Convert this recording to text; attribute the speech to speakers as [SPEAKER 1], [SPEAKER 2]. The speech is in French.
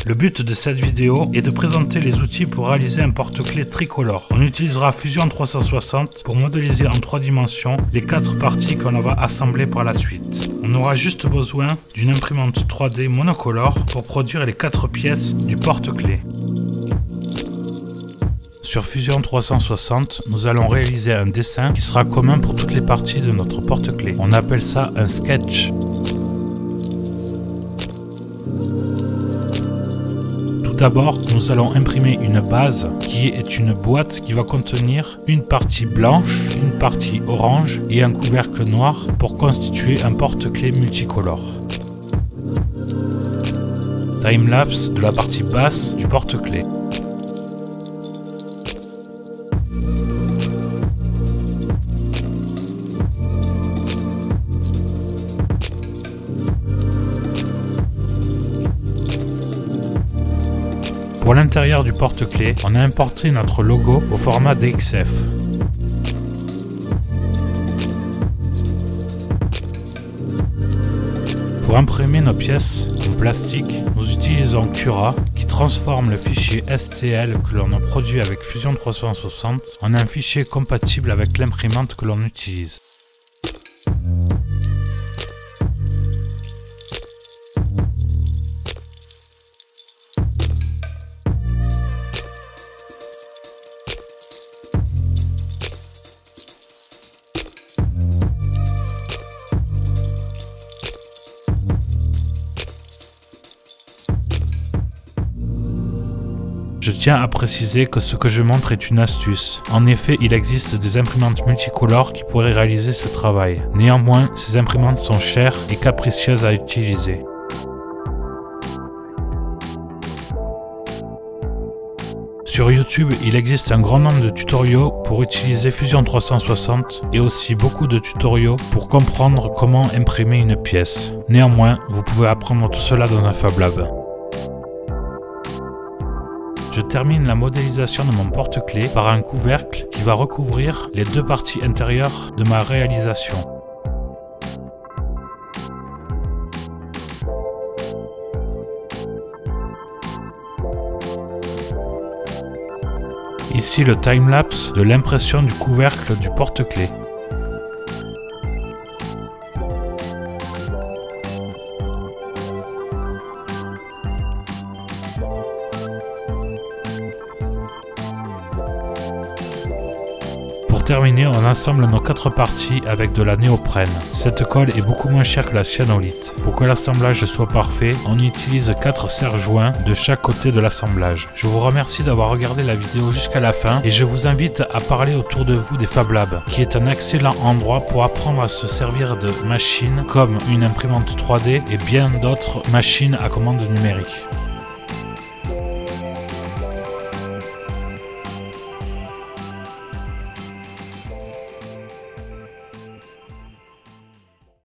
[SPEAKER 1] Le but de cette vidéo est de présenter les outils pour réaliser un porte-clés tricolore. On utilisera Fusion 360 pour modéliser en 3 dimensions les 4 parties qu'on va assembler par la suite. On aura juste besoin d'une imprimante 3D monocolore pour produire les 4 pièces du porte-clés. Sur Fusion 360, nous allons réaliser un dessin qui sera commun pour toutes les parties de notre porte-clés. On appelle ça un sketch. Tout d'abord, nous allons imprimer une base qui est une boîte qui va contenir une partie blanche, une partie orange et un couvercle noir pour constituer un porte-clés multicolore. Timelapse de la partie basse du porte-clés. Pour l'intérieur du porte-clés, on a importé notre logo au format DXF. Pour imprimer nos pièces en plastique, nous utilisons Cura qui transforme le fichier STL que l'on a produit avec Fusion 360 en un fichier compatible avec l'imprimante que l'on utilise. Je tiens à préciser que ce que je montre est une astuce. En effet, il existe des imprimantes multicolores qui pourraient réaliser ce travail. Néanmoins, ces imprimantes sont chères et capricieuses à utiliser. Sur YouTube, il existe un grand nombre de tutoriaux pour utiliser Fusion 360 et aussi beaucoup de tutoriaux pour comprendre comment imprimer une pièce. Néanmoins, vous pouvez apprendre tout cela dans un Fab Lab. Je termine la modélisation de mon porte-clés par un couvercle qui va recouvrir les 2 parties intérieures de ma réalisation. Ici le timelapse de l'impression du couvercle du porte-clés. Pour terminer, on assemble nos 4 parties avec de la néoprène. Cette colle est beaucoup moins chère que la cyanolite. Pour que l'assemblage soit parfait, on utilise 4 serre-joints de chaque côté de l'assemblage. Je vous remercie d'avoir regardé la vidéo jusqu'à la fin et je vous invite à parler autour de vous des Fab Labs, qui est un excellent endroit pour apprendre à se servir de machines comme une imprimante 3D et bien d'autres machines à commande numérique.